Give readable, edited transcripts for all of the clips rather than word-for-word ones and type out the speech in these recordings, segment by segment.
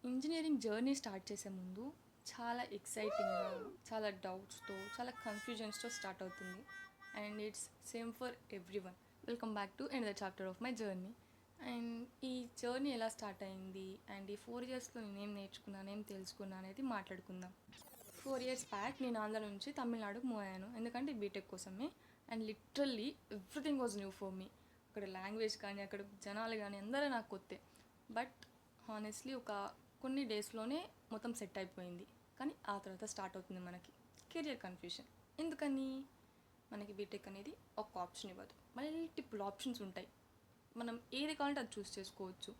Engineering journey start చేసే ముందు చాలా ఎక్సైటింగ్‌గా, చాలా డౌట్స్‌తో, చాలా కన్‌ఫ్యూజన్స్‌తో స్టార్ట్ అవుతుంది. And it's same for everyone. Welcome back to another chapter of my journey. And ఈ జర్నీ ఎలా స్టార్ట్ అయింది అండ్ ఈ 4 ఇయర్స్‌లో నేనేం నేర్చుకున్నాను, ఏం తెలుసుకున్నా అనేది మాట్లాడుకుందాం. 4 ఇయర్స్ బ్యాక్ నేను ఆంధ్ర నుంచి తమిళనాడుకు మూవ్ అయ్యాను. ఎందుకంటే బీటెక్ కోసమే. And literally everything was new for me. అక్కడ లాంగ్వేజ్ కానీ, అక్కడ జనాలు కానీ అందరూ నాకు కొత్తే. బట్ హానెస్ట్లీ ఒక కొన్ని డేస్లోనే మొత్తం సెట్ అయిపోయింది. కానీ ఆ తర్వాత స్టార్ట్ అవుతుంది మనకి కెరియర్ కన్ఫ్యూషన్. ఎందుకని? మనకి బీటెక్ అనేది ఒక ఆప్షన్ ఇవ్వదు, మల్టిపుల్ ఆప్షన్స్ ఉంటాయి. మనం ఏది కావాలంటే అది చూస్ చేసుకోవచ్చు.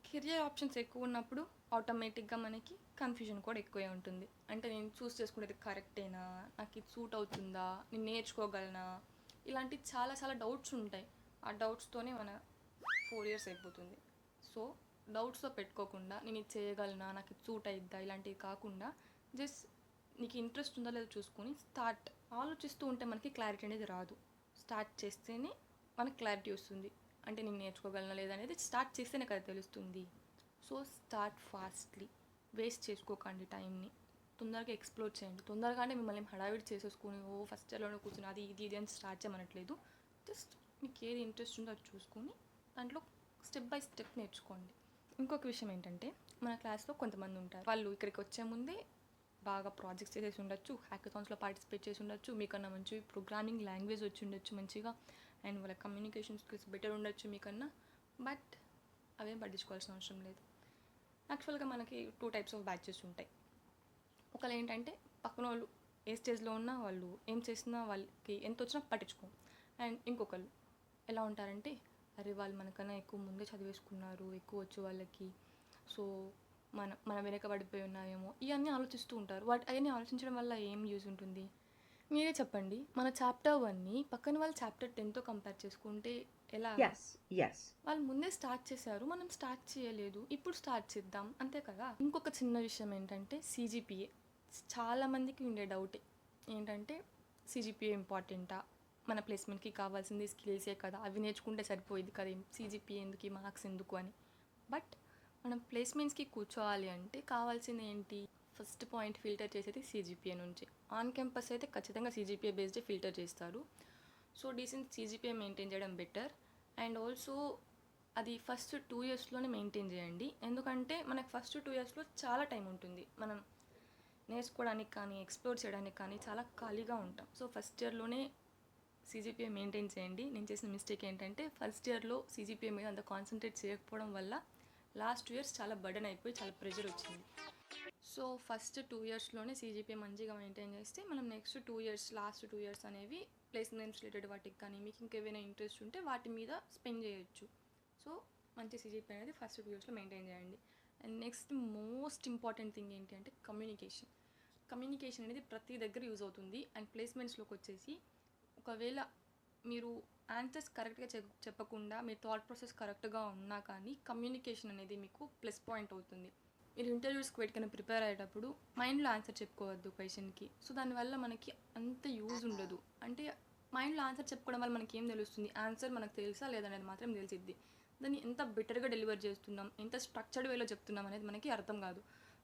కెరియర్ ఆప్షన్స్ ఎక్కువ ఉన్నప్పుడు ఆటోమేటిక్గా మనకి కన్ఫ్యూజన్ కూడా ఎక్కువే ఉంటుంది. అంటే నేను చూస్ చేసుకునేది కరెక్టేనా, నాకు ఇది సూట్ అవుతుందా, నేను నేర్చుకోగలనా, ఇలాంటి చాలా చాలా డౌట్స్ ఉంటాయి. ఆ డౌట్స్తోనే మన 4 ఇయర్స్ అయిపోతుంది. సో డౌట్స్తో పెట్టుకోకుండా నేను ఇది చేయగలనా, నాకు ఇది సూట్ అయిద్దా, ఇలాంటివి కాకుండా జస్ట్ నీకు ఇంట్రెస్ట్ ఉందా లేదో చూసుకొని స్టార్ట్. ఆలోచిస్తూ ఉంటే మనకి క్లారిటీ అనేది రాదు. స్టార్ట్ చేస్తేనే మనకు క్లారిటీ వస్తుంది. అంటే నేను నేర్చుకోగలనా లేదా అనేది స్టార్ట్ చేస్తేనే కదా తెలుస్తుంది. So start fastly. వేస్ట్ చేసుకోకండి టైంని. తొందరగా ఎక్స్ప్లోర్ చేయండి. తొందరగానే మిమ్మల్ని హడావిడి చేసేసుకుని ఫస్ట్ ఇయర్లోనే కూర్చుని అది ఇది ఇది అని స్టార్ట్ చేయమనట్లేదు. జస్ట్ మీకు ఏది ఇంట్రెస్ట్ ఉందో అది చూసుకొని దాంట్లో స్టెప్ బై స్టెప్ నేర్చుకోండి. ఇంకొక విషయం ఏంటంటే, మన క్లాస్లో కొంతమంది ఉంటారు, వాళ్ళు ఇక్కడికి వచ్చే ముందే బాగా ప్రాజెక్ట్స్ చేసేసి ఉండొచ్చు, హ్యాకథాన్స్లో పార్టిసిపేట్ చేసి ఉండొచ్చు, మీకన్నా మంచి ప్రోగ్రామింగ్ లాంగ్వేజ్ వచ్చి ఉండొచ్చు మంచిగా, అండ్ వాళ్ళ కమ్యూనికేషన్ స్కిల్స్ బెటర్ ఉండొచ్చు మీకన్నా. బట్ అవేం పట్టించుకోవాల్సిన అవసరం లేదు. యాక్చువల్గా మనకి 2 టైప్స్ ఆఫ్ బ్యాచెస్ ఉంటాయి. ఒకళ్ళు ఏంటంటే పక్కన వాళ్ళు ఏ స్టేజ్లో ఉన్నా, వాళ్ళు ఏం చేసినా వాళ్ళకి ఎంత వచ్చినా పట్టించుకోం. అండ్ ఇంకొకళ్ళు ఎలా ఉంటారంటే, అరే వాళ్ళు మనకన్నా ఎక్కువ ముందే చదివేసుకున్నారు, ఎక్కువ వచ్చు వాళ్ళకి, సో మన వెనక పడిపోయి ఉన్నాయేమో, ఇవన్నీ ఆలోచిస్తూ ఉంటారు. అవన్నీ ఆలోచించడం వల్ల ఏం యూజ్ ఉంటుంది? మీరే చెప్పండి. మన చాప్టర్ 1ని పక్కన వాళ్ళు చాప్టర్ 10తో కంపేర్ చేసుకుంటే ఎలా? Yes. వాళ్ళు ముందే స్టార్ట్ చేశారు, మనం స్టార్ట్ చేయలేదు, ఇప్పుడు స్టార్ట్ చేద్దాం, అంతే కదా. ఇంకొక చిన్న విషయం ఏంటంటే CGPA. చాలామందికి ఉండే డౌటే ఏంటంటే, CGPA ఇంపార్టెంటా, మన ప్లేస్మెంట్కి కావాల్సింది స్కిల్సే కదా, అవి నేర్చుకుంటే సరిపోయింది కదా, CGPA ఎందుకు, ఈ మార్క్స్ ఎందుకు అని. బట్ మనం ప్లేస్మెంట్స్కి కూర్చోవాలి అంటే కావాల్సింది ఏంటి? ఫస్ట్ పాయింట్ ఫిల్టర్ చేసేది CGPA నుంచి. ఆన్ క్యాంపస్ అయితే ఖచ్చితంగా CGPA బేస్డే ఫిల్టర్ చేస్తారు. సో డీసెంట్ CGPA మెయింటైన్ చేయడం బెటర్. అండ్ ఆల్సో అది ఫస్ట్ 2 ఇయర్స్లోనే మెయింటైన్ చేయండి. ఎందుకంటే మనకు ఫస్ట్ 2 ఇయర్స్లో చాలా టైం ఉంటుంది, మనం నేర్చుకోవడానికి కానీ ఎక్స్ప్లోర్ చేయడానికి కానీ చాలా ఖాళీగా ఉంటాం. సో ఫస్ట్ ఇయర్లోనే CGPA మెయింటైన్ చేయండి. నేను చేసిన మిస్టేక్ ఏంటంటే, ఫస్ట్ ఇయర్లో CGPA మీద అంత కాన్సన్ట్రేట్ చేయకపోవడం వల్ల లాస్ట్ 2 ఇయర్స్ చాలా బర్డెన్ అయిపోయి చాలా ప్రెషర్ వచ్చింది. సో ఫస్ట్ 2 ఇయర్స్లోనే CGPA మంచిగా మెయింటైన్ చేస్తే మనం నెక్స్ట్ 2 ఇయర్స్, లాస్ట్ 2 ఇయర్స్ అనేవి ప్లేస్మెంట్స్ రిలేటెడ్ వాటికి కానీ, మీకు ఇంకేమైనా ఇంట్రెస్ట్ ఉంటే వాటి మీద స్పెండ్ చేయొచ్చు. సో మంచి CGPA అనేది ఫస్ట్ 2 ఇయర్స్లో మెయింటైన్ చేయండి. And next most important thing ఏంటి అంటే కమ్యూనికేషన్. కమ్యూనికేషన్ అనేది ప్రతి దగ్గర యూజ్ అవుతుంది. అండ్ ప్లేస్మెంట్స్లోకి వచ్చేసి ఒకవేళ మీరు ఆన్సర్స్ కరెక్ట్గా చెప్పకుండా మీ థాట్ ప్రాసెస్ కరెక్ట్గా ఉన్నా కానీ కమ్యూనికేషన్ అనేది మీకు ప్లస్ పాయింట్ అవుతుంది. మీరు ఇంటర్వ్యూస్కి పెట్టుకుని ప్రిపేర్ అయ్యేటప్పుడు మైండ్లో ఆన్సర్ చెప్పుకోవద్దు క్వశ్చన్కి. సో దానివల్ల మనకి అంత యూజ్ ఉండదు. అంటే మైండ్లో ఆన్సర్ చెప్పుకోవడం వల్ల మనకి ఏం తెలుస్తుంది, ఆన్సర్ మనకు తెలుసా లేదనేది మాత్రం తెలిసిద్ది. దాన్ని ఎంత బెటర్గా డెలివర్ చేస్తున్నాం, ఎంత స్ట్రక్చర్డ్ వేలో చెప్తున్నాం అనేది మనకి అర్థం కాదు.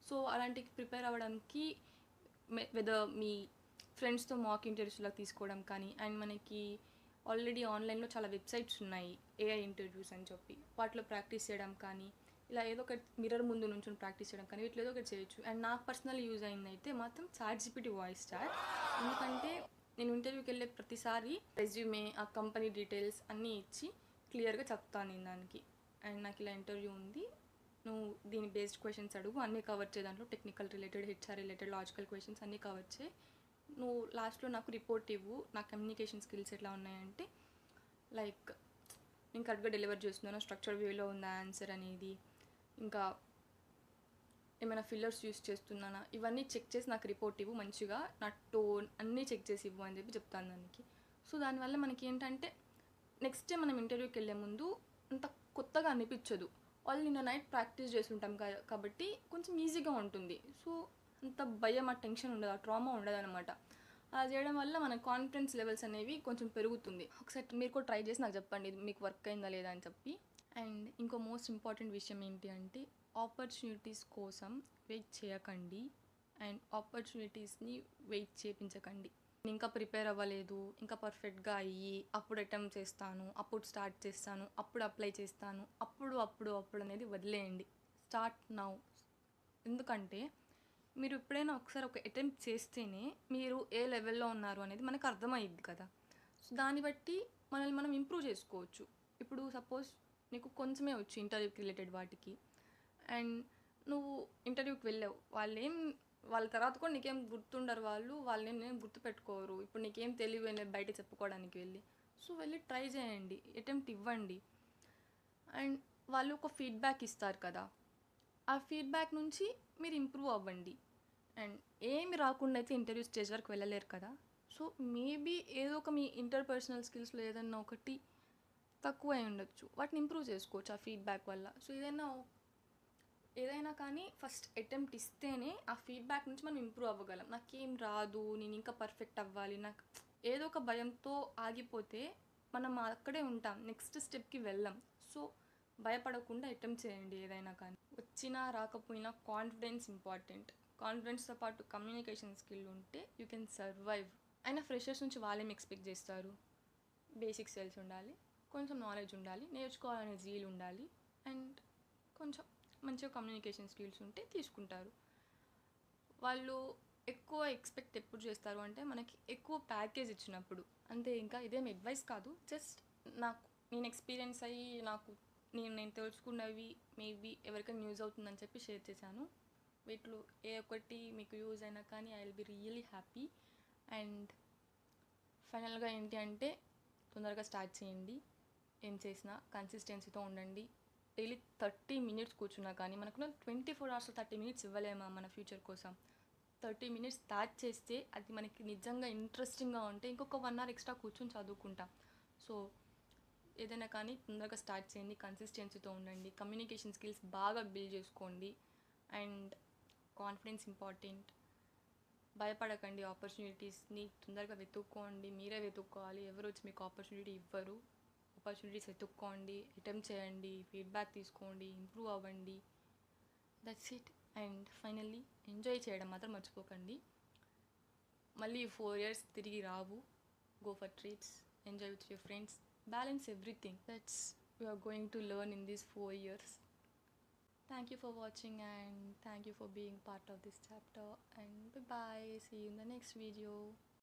సో అలాంటి ప్రిపేర్ అవ్వడానికి వెదర్ మీ ఫ్రెండ్స్తో మాక్ ఇంటర్వ్యూస్లో తీసుకోవడం కానీ, అండ్ మనకి ఆల్రెడీ ఆన్లైన్లో చాలా వెబ్సైట్స్ ఉన్నాయి AI ఇంటర్వ్యూస్ అని చెప్పి, వాటిలో ప్రాక్టీస్ చేయడం కానీ, ఇలా ఏదో ఒకటి మిర్రర్ ముందు నుంచి ప్రాక్టీస్ చేయడం కానీ, వీటిలో ఏదో ఒకటి చేయొచ్చు. అండ్ నాకు పర్సనల్ యూజ్ అయిందైతే మాత్రం ChatGPT వాయిస్ చాట్. ఎందుకంటే నేను ఇంటర్వ్యూకి వెళ్ళే ప్రతిసారి రెజ్యూమే, ఆ కంపెనీ డీటెయిల్స్ అన్నీ ఇచ్చి క్లియర్గా చెప్తాను నేను దానికి. అండ్ నాకు ఇలా ఇంటర్వ్యూ ఉంది, నువ్వు దీని బేస్డ్ క్వశ్చన్స్ అడుగు, అన్నీ కవర్ చేయ, దాంట్లో technical related, HR related, logical questions అన్నీ కవర్ చేయి, నువ్వు లాస్ట్లో నాకు రిపోర్ట్ ఇవ్వు, నా కమ్యూనికేషన్ స్కిల్స్ ఎట్లా ఉన్నాయంటే, లైక్ నేను కరెక్ట్గా డెలివర్ చేస్తున్నాను, స్ట్రక్చర్ వేలో ఉందా ఆన్సర్ అనేది, ఇంకా ఏమైనా ఫిల్లర్స్ యూస్ చేస్తున్నానా, ఇవన్నీ చెక్ చేసి నాకు రిపోర్ట్ ఇవ్వు, మంచిగా నా టోన్ అన్నీ చెక్ చేసి ఇవ్వు అని చెప్పి చెప్తాను దానికి. సో దానివల్ల మనకి ఏంటంటే నెక్స్ట్ డే మనం ఇంటర్వ్యూకి వెళ్ళే ముందు అంత కొత్తగా అనిపించదు. వాళ్ళు నిన్న నైట్ ప్రాక్టీస్ చేసి ఉంటాం కాబట్టి కొంచెం ఈజీగా ఉంటుంది. సో అంత భయం, ఆ టెన్షన్ ఉండదు, ఆ ట్రామా ఉండదు అనమాట. అలా చేయడం వల్ల మన కాన్ఫిడెన్స్ లెవెల్స్ అనేవి కొంచెం పెరుగుతుంది. ఒకసారి మీరు కూడా ట్రై చేసి నాకు చెప్పండి మీకు వర్క్ అయిందా లేదా అని చెప్పి. అండ్ ఇంకో మోస్ట్ ఇంపార్టెంట్ విషయం ఏంటి అంటే, ఆపర్చునిటీస్ కోసం వెయిట్ చేయకండి అండ్ ఆపర్చునిటీస్ని వెయిట్ చేయించకండి. ఇంకా ప్రిపేర్ అవ్వలేదు, ఇంకా పర్ఫెక్ట్గా అయ్యి అప్పుడు అటెంప్ట్ చేస్తాను, అప్పుడు స్టార్ట్ చేస్తాను, అప్పుడు అప్లై చేస్తాను, అప్పుడు అనేది వదిలేయండి. Start now. ఎందుకంటే మీరు ఎప్పుడైనా ఒకసారి ఒక అటెంప్ట్ చేస్తేనే మీరు ఏ లెవెల్లో ఉన్నారు అనేది మనకు అర్థమయ్యిద్ది కదా. సో దాన్ని బట్టి మనల్ని మనం ఇంప్రూవ్ చేసుకోవచ్చు. ఇప్పుడు సపోజ్ నీకు కొంచెమే వచ్చు ఇంటర్వ్యూకి రిలేటెడ్ వాటికి, అండ్ నువ్వు ఇంటర్వ్యూకి వెళ్ళావు, వాళ్ళ తర్వాత కూడా నీకేం గుర్తుండరు, వాళ్ళేం గుర్తుపెట్టుకోరు. ఇప్పుడు నీకేం తెలియదు అనేది బయట చెప్పుకోవడానికి వెళ్ళి, సో వెళ్ళి ట్రై చేయండి, అటెంప్ట్ ఇవ్వండి. అండ్ వాళ్ళు ఒక ఫీడ్బ్యాక్ ఇస్తారు కదా, ఆ ఫీడ్బ్యాక్ నుంచి మీరు ఇంప్రూవ్ అవ్వండి. అండ్ ఏమి రాకుండా అయితే ఇంటర్వ్యూ స్టేజ్ వరకు వెళ్ళలేరు కదా. సో మేబీ ఏదో ఒక మీ ఇంటర్పర్సనల్ స్కిల్స్లో ఏదన్నా ఒకటి తక్కువ అయి ఉండొచ్చు, వాటిని ఇంప్రూవ్ చేసుకోవచ్చు ఆ ఫీడ్బ్యాక్ వల్ల. సో ఏదైనా కానీ ఫస్ట్ అటెంప్ట్ ఇస్తేనే ఆ ఫీడ్బ్యాక్ నుంచి మనం ఇంప్రూవ్ అవ్వగలం. నాకేం రాదు, నేను ఇంకా పర్ఫెక్ట్ అవ్వాలి, నాకు ఏదో ఒక భయంతో ఆగిపోతే మనం అక్కడే ఉంటాం, నెక్స్ట్ స్టెప్కి వెళ్ళాం. సో భయపడకుండా అటెంప్ట్ చేయండి ఏదైనా కానీ. వచ్చినా రాకపోయినా కాన్ఫిడెన్స్ ఇంపార్టెంట్. కాన్ఫిడెన్స్తో పాటు కమ్యూనికేషన్ స్కిల్ ఉంటే యూ కెన్ సర్వైవ్. అయినా ఫ్రెషర్స్ నుంచి వాళ్ళేం ఎక్స్పెక్ట్ చేస్తారు? బేసిక్స్ తెలిసి ఉండాలి, కొంచెం నాలెడ్జ్ ఉండాలి, నేర్చుకోవాలనే జీల్ ఉండాలి, అండ్ కొంచెం మంచిగా కమ్యూనికేషన్ స్కిల్స్ ఉంటే తీసుకుంటారు. వాళ్ళు ఎక్కువ ఎక్స్పెక్ట్ ఎప్పుడు చేస్తారు అంటే మనకి ఎక్కువ ప్యాకేజ్ ఇచ్చినప్పుడు అంతే. ఇంకా ఇదేం అడ్వైస్ కాదు, జస్ట్ నేను ఎక్స్పీరియన్స్ అయ్యి నేను తెలుసుకున్నవి మేబీ ఎవరికైనా యూజ్ అవుతుందని చెప్పి షేర్ చేశాను. వీటిలో ఏ ఒక్కటి మీకు యూజ్ అయినా కానీ I will be really happy. And ఫైనల్గా ఏంటి అంటే తొందరగా స్టార్ట్ చేయండి. ఏం చేసినా కన్సిస్టెన్సీతో ఉండండి. డైలీ 30 minutes కూర్చున్నా కానీ మనకు 24 hours 30 minutes ఇవ్వలేమా మన ఫ్యూచర్ కోసం? 30 minutes స్టార్ట్ చేస్తే అది మనకి నిజంగా ఇంట్రెస్టింగ్గా ఉంటే ఇంకొక 1 hour ఎక్స్ట్రా కూర్చొని చదువుకుంటాం. సో ఏదైనా కానీ తొందరగా స్టార్ట్ చేయండి, కన్సిస్టెన్సీతో ఉండండి, కమ్యూనికేషన్ స్కిల్స్ బాగా బిల్డ్ చేసుకోండి, అండ్ కాన్ఫిడెన్స్ ఇంపార్టెంట్. భయపడకండి, ఆపర్చునిటీస్ని తొందరగా వెతుక్కోండి. మీరే వెతుక్కోవాలి, ఎవరు వచ్చి మీకు ఆపర్చునిటీ ఇవ్వరు. ఆపర్చునిటీస్ వెతుక్కోండి, అటెంప్ట్ చేయండి, ఫీడ్బ్యాక్ తీసుకోండి, ఇంప్రూవ్ అవ్వండి. That's it. And finally enjoy చేయడం మాత్రం మర్చిపోకండి. మళ్ళీ 4 years తిరిగి రావు. Go for trips, enjoy with your friends, balance everything. That's we are going to learn in these 4 years. Thank you for watching and thank you for being part of this chapter, and bye bye, see you in the next video.